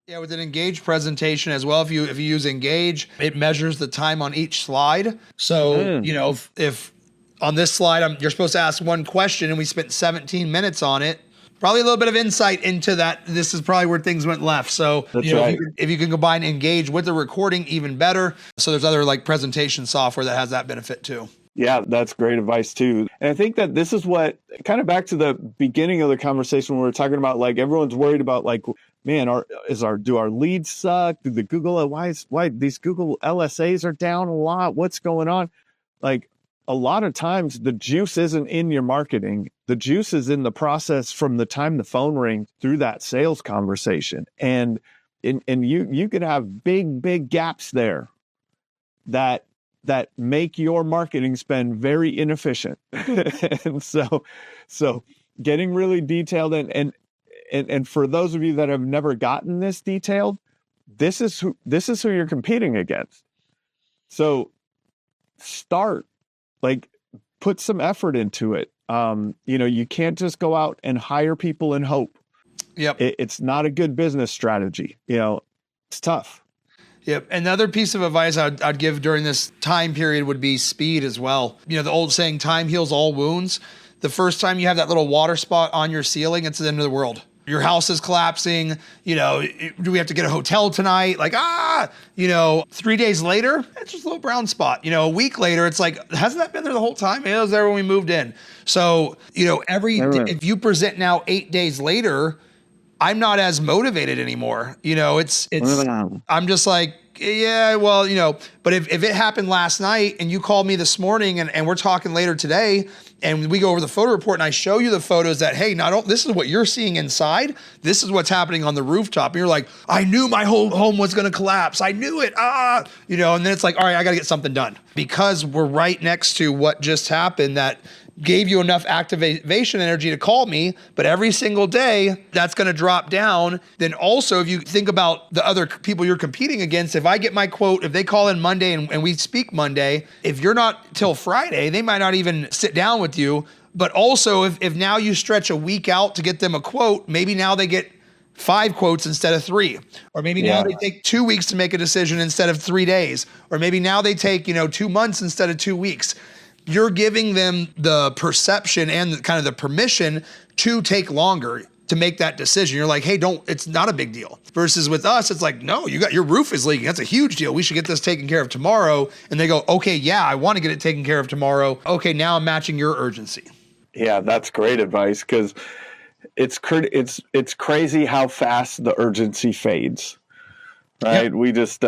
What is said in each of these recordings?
Yeah, with an Engage presentation as well. If you use Engage, it measures the time on each slide. So, if on this slide you're supposed to ask one question and we spent 17 minutes on it, probably a little bit of insight into that. This is probably where things went left. So, That's right. if you can combine Engage with the recording, even better. So there's other like presentation software that has that benefit too. Yeah, that's great advice too. And I think that this is what kind of back to the beginning of the conversation when we were talking about like everyone's worried about like, man, do our leads suck? Do the Google why these Google LSAs are down a lot? What's going on? Like a lot of times the juice isn't in your marketing. The juice is in the process from the time the phone rings through that sales conversation. And you could have big gaps there that make your marketing spend very inefficient. And so getting really detailed and for those of you that have never gotten this detailed, this is who you're competing against. So put some effort into it. You can't just go out and hire people and hope. Yep. It's not a good business strategy. It's tough. Yep. Another piece of advice I'd give during this time period would be speed as well. The old saying, time heals all wounds. The first time you have that little water spot on your ceiling, it's the end of the world. Your house is collapsing. Do we have to get a hotel tonight? 3 days later, it's just a little brown spot. A week later, it's like, hasn't that been there the whole time? It was there when we moved in. So, if you present now 8 days later, I'm not as motivated anymore. I'm just like, yeah, well, but if it happened last night and you called me this morning and we're talking later today and we go over the photo report and I show you the photos that, hey, this is what you're seeing inside. This is what's happening on the rooftop. And you're like, I knew my whole home was going to collapse. I knew it. And then it's like, all right, I got to get something done because we're right next to what just happened that gave you enough activation energy to call me, but every single day that's going to drop down. Then also, if you think about the other people you're competing against, if I get my quote, if they call in Monday and we speak Monday, if you're not till Friday, they might not even sit down with you. But also if now you stretch a week out to get them a quote, maybe now they get 5 quotes instead of 3, or maybe now they take 2 weeks to make a decision instead of 3 days, or maybe now they take, 2 months instead of 2 weeks. You're giving them the perception and kind of the permission to take longer to make that decision. You're like, hey, it's not a big deal. Versus with us, it's like, no, your roof is leaking. That's a huge deal. We should get this taken care of tomorrow. And they go, okay, yeah, I want to get it taken care of tomorrow. Okay, now I'm matching your urgency. Yeah, that's great advice because it's crazy how fast the urgency fades. Right? Yep. We just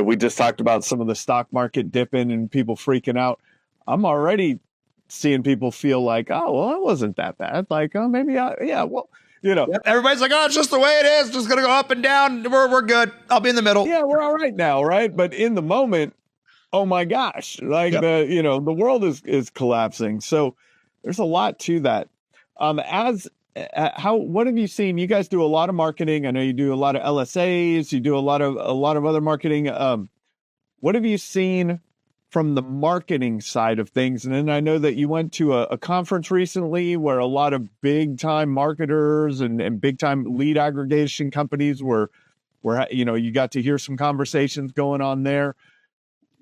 we just talked about some of the stock market dipping and people freaking out. I'm already seeing people feel like, oh, well, it wasn't that bad. Like, oh, maybe, Everybody's like, oh, it's just the way it is. Just going to go up and down. We're good. I'll be in the middle. Yeah, we're all right now, right? But in the moment, oh my gosh, the world is collapsing. So there's a lot to that. What have you seen? You guys do a lot of marketing. I know you do a lot of LSAs. You do a lot of other marketing. What have you seen from the marketing side of things? And then I know that you went to a conference recently where a lot of big time marketers and big time lead aggregation companies were you got to hear some conversations going on there.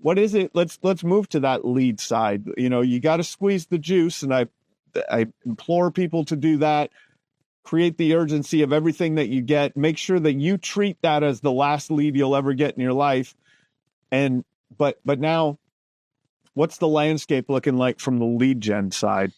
What is it? Let's move to that lead side. You got to squeeze the juice, and I implore people to do that. Create the urgency of everything that you get. Make sure that you treat that as the last lead you'll ever get in your life. But now, what's the landscape looking like from the lead gen side?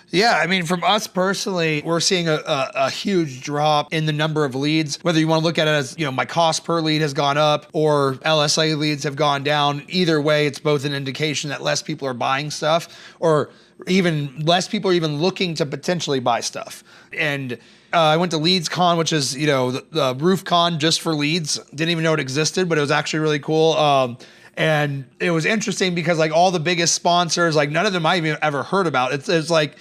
Yeah, I mean, from us personally, we're seeing a huge drop in the number of leads. Whether you want to look at it as, my cost per lead has gone up or LSA leads have gone down. Either way, it's both an indication that less people are buying stuff or even less people are even looking to potentially buy stuff. And I went to LeadsCon, which is, the roof con just for leads. Didn't even know it existed, but it was actually really cool. And it was interesting because like all the biggest sponsors, like none of them I even ever heard about. It's like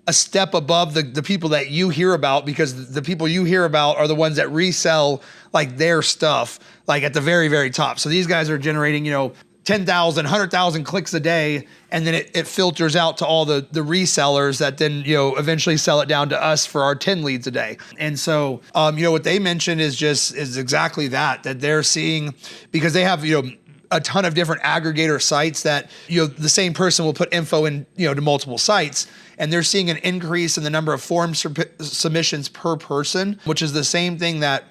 a step above the people that you hear about, because the people you hear about are the ones that resell like their stuff, like at the very, very top. So these guys are generating, 10,000, 100,000 clicks a day, and then it filters out to all the resellers that then, eventually sell it down to us for our 10 leads a day. And so, what they mentioned is exactly that they're seeing, because they have, a ton of different aggregator sites that, the same person will put info in, to multiple sites, and they're seeing an increase in the number of form submissions per person, which is the same thing that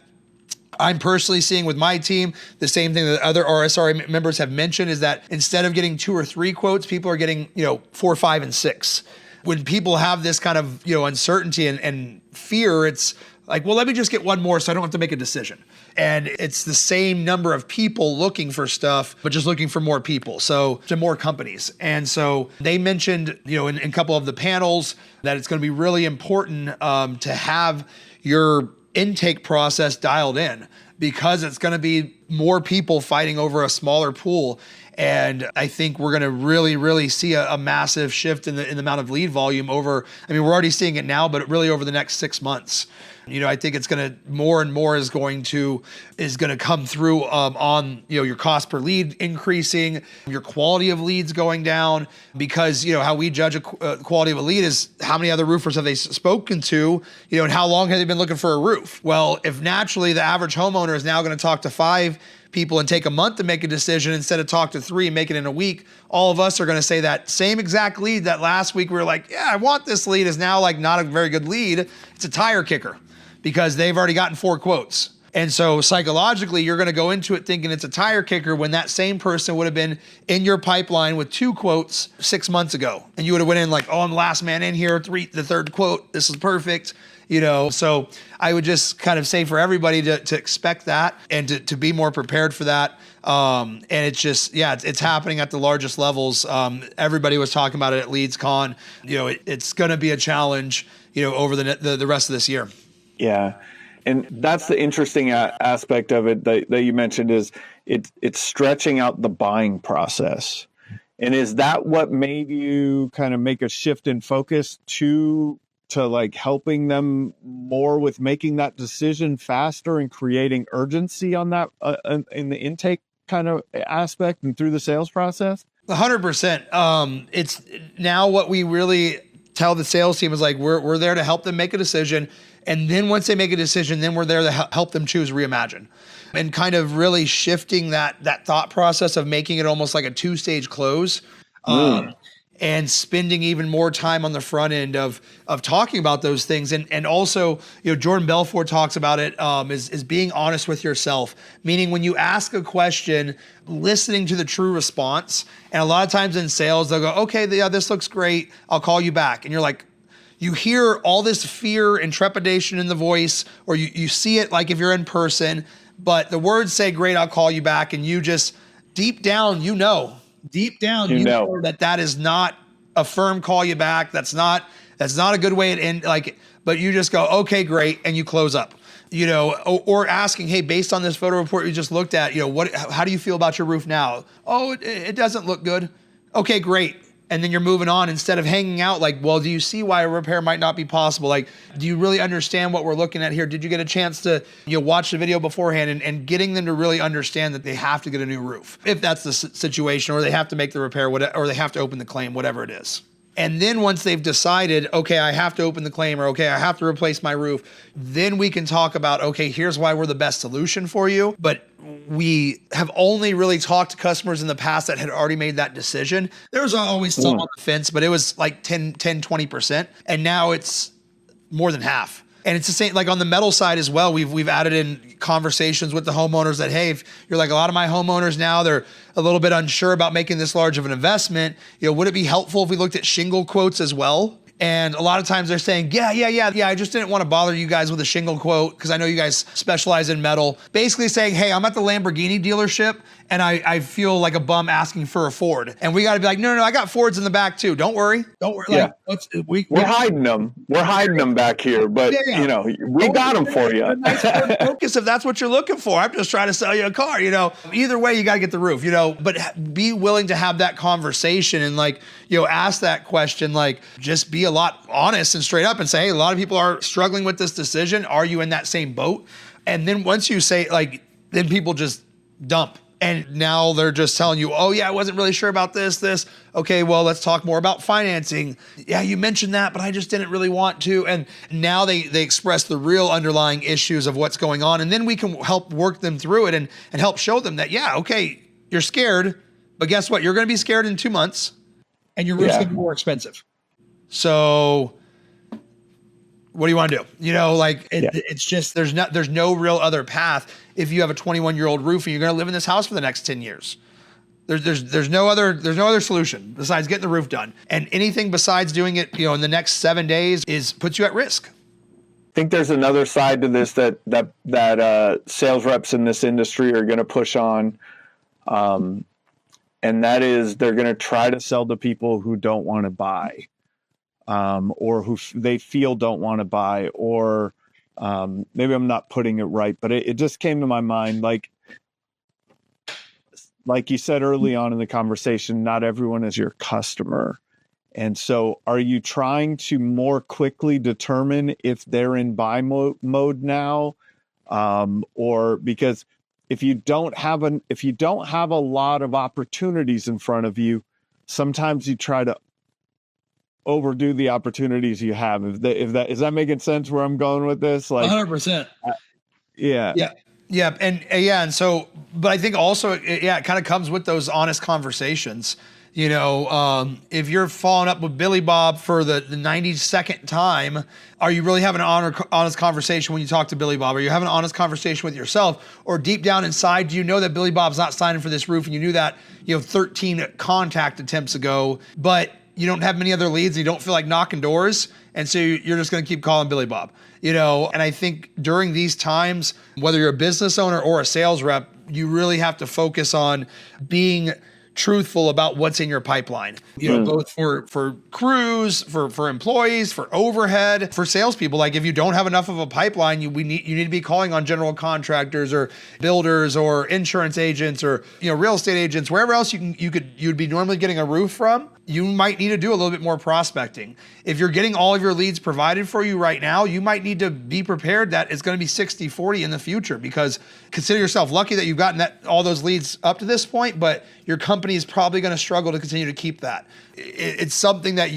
I'm personally seeing with my team. The same thing that other RSRA members have mentioned is that instead of getting 2 or 3 quotes, people are getting, 4, 5, and 6. When people have this kind of, uncertainty and fear, it's like, well, let me just get one more so I don't have to make a decision. And it's the same number of people looking for stuff, but just looking for more people. So to more companies. And so they mentioned, in a couple of the panels that it's going to be really important to have your intake process dialed in, because it's going to be more people fighting over a smaller pool. And I think we're going to really, really see a massive shift in the amount of lead volume we're already seeing it now, but really over the next 6 months. I think it's going to more and more is going to come through on, your cost per lead increasing, your quality of leads going down, because, how we judge a quality of a lead is how many other roofers have they spoken to, and how long have they been looking for a roof? Well, if naturally the average homeowner is now going to talk to 5 people and take a month to make a decision instead of talk to 3 and make it in a week, all of us are going to say that same exact lead that last week we were like, yeah, I want this lead, is now like not a very good lead. It's a tire kicker, because they've already gotten 4 quotes. And so psychologically, you're going to go into it thinking it's a tire kicker when that same person would have been in your pipeline with 2 quotes 6 months ago. And you would have went in like, oh, I'm the last man in here, the third quote, this is perfect. So I would just kind of say for everybody to expect that and to be more prepared for that. And it's just, it's happening at the largest levels. Everybody was talking about it at LeadsCon. It's going to be a challenge, over the rest of this year. Yeah. And that's the interesting aspect of it that you mentioned, is it's stretching out the buying process. And is that what made you kind of make a shift in focus to like helping them more with making that decision faster and creating urgency on that in the intake kind of aspect and through the sales process? 100%. It's now what we really tell the sales team is like, we're there to help them make a decision. And then once they make a decision, then we're there to help them choose Reimagine, and kind of really shifting that thought process of making it almost like a 2-stage close. And spending even more time on the front end of talking about those things. And also, Jordan Belfort talks about it, is being honest with yourself, meaning when you ask a question, listening to the true response. And a lot of times in sales, they'll go, okay, yeah, this looks great, I'll call you back. And you're like, you hear all this fear and trepidation in the voice, or you see it like if you're in person, but the words say, great, I'll call you back. And you just, deep down, deep down, you know that is not a firm call you back. That's not a good way to end. But you just go, okay, great, and you close up. Or asking, hey, based on this photo report you just looked at, how do you feel about your roof now? Oh, it doesn't look good. Okay, great. And then you're moving on instead of hanging out like, well, do you see why a repair might not be possible? Like, do you really understand what we're looking at here? Did you get a chance to watch the video beforehand, and getting them to really understand that they have to get a new roof if that's the situation, or they have to make the repair, or they have to open the claim, whatever it is. And then once they've decided, okay, I have to open the claim, or okay, I have to replace my roof, then we can talk about, okay, here's why we're the best solution for you. But we have only really talked to customers in the past that had already made that decision. There was always some on the fence, but it was like 10, 20%. And now it's more than half. And it's the same, like on the metal side as well. We've added in conversations with the homeowners that, hey, if you're like, a lot of my homeowners now, they're a little bit unsure about making this large of an investment. Would it be helpful if we looked at shingle quotes as well? And a lot of times they're saying, yeah, I just didn't want to bother you guys with a shingle quote because I know you guys specialize in metal. Basically saying, hey, I'm at the Lamborghini dealership and I feel like a bum asking for a Ford. And we got to be like, no, I got Fords in the back too. Don't worry. Yeah. We're hiding them. We're hiding them back here, but we got them for you. Nice Ford Focus if that's what you're looking for. I'm just trying to sell you a car, Either way, you got to get the roof, but be willing to have that conversation and ask that question, just be a lot honest and straight up and say, hey, a lot of people are struggling with this decision. Are you in that same boat? And then once you say then people just dump. And now they're just telling you, oh yeah, I wasn't really sure about this. Okay, well, let's talk more about financing. Yeah, you mentioned that, but I just didn't really want to. And now they express the real underlying issues of what's going on. And then we can help work them through it and help show them that, yeah, okay, you're scared, but guess what? You're going to be scared in 2 months and your roof's going to be more expensive. So what do you want to do? It's just, there's no real other path. If you have a 21-year-old roof and you're going to live in this house for the next 10 years, there's no other solution besides getting the roof done. And anything besides doing it, in the next 7 days puts you at risk. I think there's another side to this that sales reps in this industry are going to push on. And that is they're going to try to sell to people who don't want to buy. Or who they feel don't want to buy, or maybe I'm not putting it right, but it just came to my mind. Like you said early on in the conversation, not everyone is your customer. And so are you trying to more quickly determine if they're in buy mode now? Or because if you don't have a lot of opportunities in front of you, sometimes you try to overdo the opportunities you have. If that is that making sense where I'm going with this? Like 100%. Yeah. And so, but I think also, it kind of comes with those honest conversations. If you're following up with Billy Bob for the 92nd time, are you really having an honest conversation when you talk to Billy Bob? Are you having an honest conversation with yourself? Or deep down inside, do you know that Billy Bob's not signing for this roof and you knew that, 13 contact attempts ago, but you don't have many other leads, and you don't feel like knocking doors, and so you're just going to keep calling Billy Bob, And I think during these times, whether you're a business owner or a sales rep, you really have to focus on being truthful about what's in your pipeline, both for crews, for employees, for overhead, for salespeople. Like if you don't have enough of a pipeline, you need to be calling on general contractors or builders or insurance agents or, real estate agents, wherever else you'd be normally getting a roof from. You might need to do a little bit more prospecting. If you're getting all of your leads provided for you right now, you might need to be prepared that it's going to be 60-40 in the future, because consider yourself lucky that you've gotten all those leads up to this point, but your company is probably going to struggle to continue to keep that. It's something that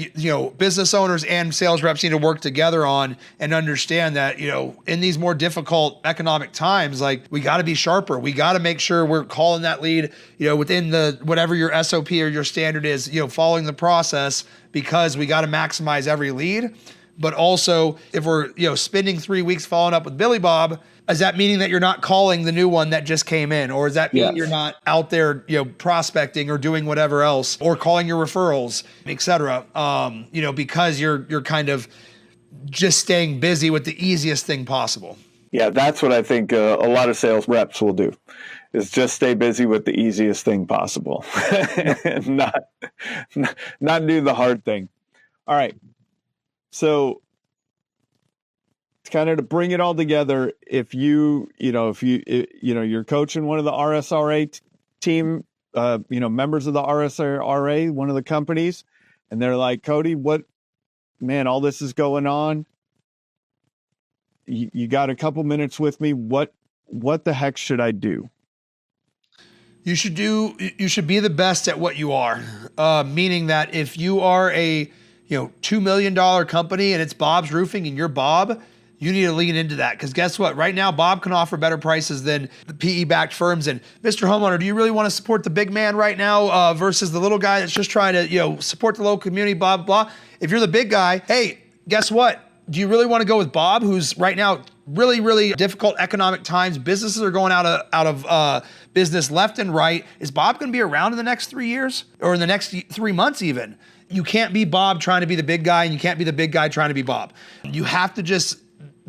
business owners and sales reps need to work together on and understand that, in these more difficult economic times, like we got to be sharper. We got to make sure we're calling that lead, within the whatever your SOP or your standard is, following the process, because we got to maximize every lead. But also, if we're spending 3 weeks following up with Billy Bob, is that meaning that you're not calling the new one that just came in? Or is that mean you're not out there, prospecting or doing whatever else, or calling your referrals, et cetera, because you're kind of just staying busy with the easiest thing possible? Yeah, that's what I think a lot of sales reps will do, is just stay busy with the easiest thing possible and not do the hard thing. All right. So kind of to bring it all together, if you're coaching one of the RSRA team, members of the RSRA, one of the companies, and they're like, Cody, all this is going on. You got a couple minutes with me. What the heck should I do? You should be the best at what you are. Meaning that if you are a, $2 million company and it's Bob's Roofing and you're Bob, you need to lean into that, because guess what? Right now, Bob can offer better prices than the PE-backed firms. And Mr. Homeowner, do you really want to support the big man right now versus the little guy that's just trying to, support the local community, blah, blah. If you're the big guy, hey, guess what? Do you really want to go with Bob, who's right now really, really difficult economic times? Businesses are going out of business left and right. Is Bob going to be around in the next 3 years or in the next 3 months even? You can't be Bob trying to be the big guy, and you can't be the big guy trying to be Bob. You have to just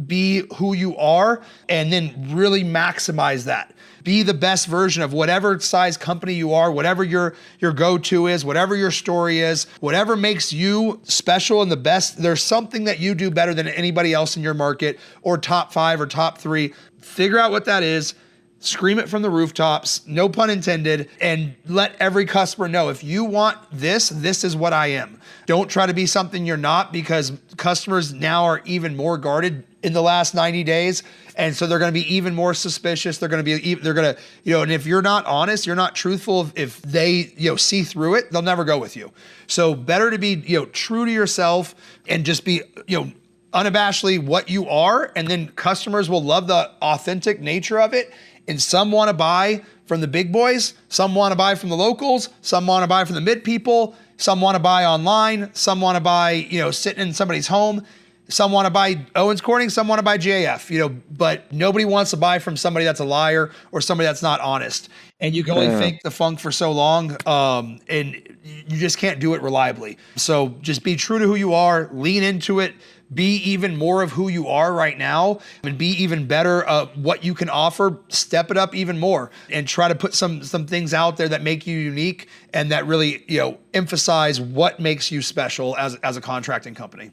be who you are and then really maximize that. Be the best version of whatever size company you are, whatever your go-to is, whatever your story is, whatever makes you special and the best. There's something that you do better than anybody else in your market, or top 5 or top 3. Figure out what that is, scream it from the rooftops, no pun intended, and let every customer know, if you want this, this is what I am. Don't try to be something you're not, because customers now are even more guarded in the last 90 days. And so they're going to be even more suspicious. They're going to, and if you're not honest, you're not truthful, if they, see through it, they'll never go with you. So better to be, true to yourself and just be, unabashedly what you are. And then customers will love the authentic nature of it. And some want to buy from the big boys, some want to buy from the locals, some want to buy from the mid people, some want to buy online, some want to buy, sitting in somebody's home. Some want to buy Owens Corning, some want to buy JF, but nobody wants to buy from somebody that's a liar or somebody that's not honest. And you can only fake the funk for so long, and you just can't do it reliably. So just be true to who you are, lean into it, be even more of who you are right now, and be even better what you can offer, step it up even more, and try to put some things out there that make you unique and that really, emphasize what makes you special as a contracting company.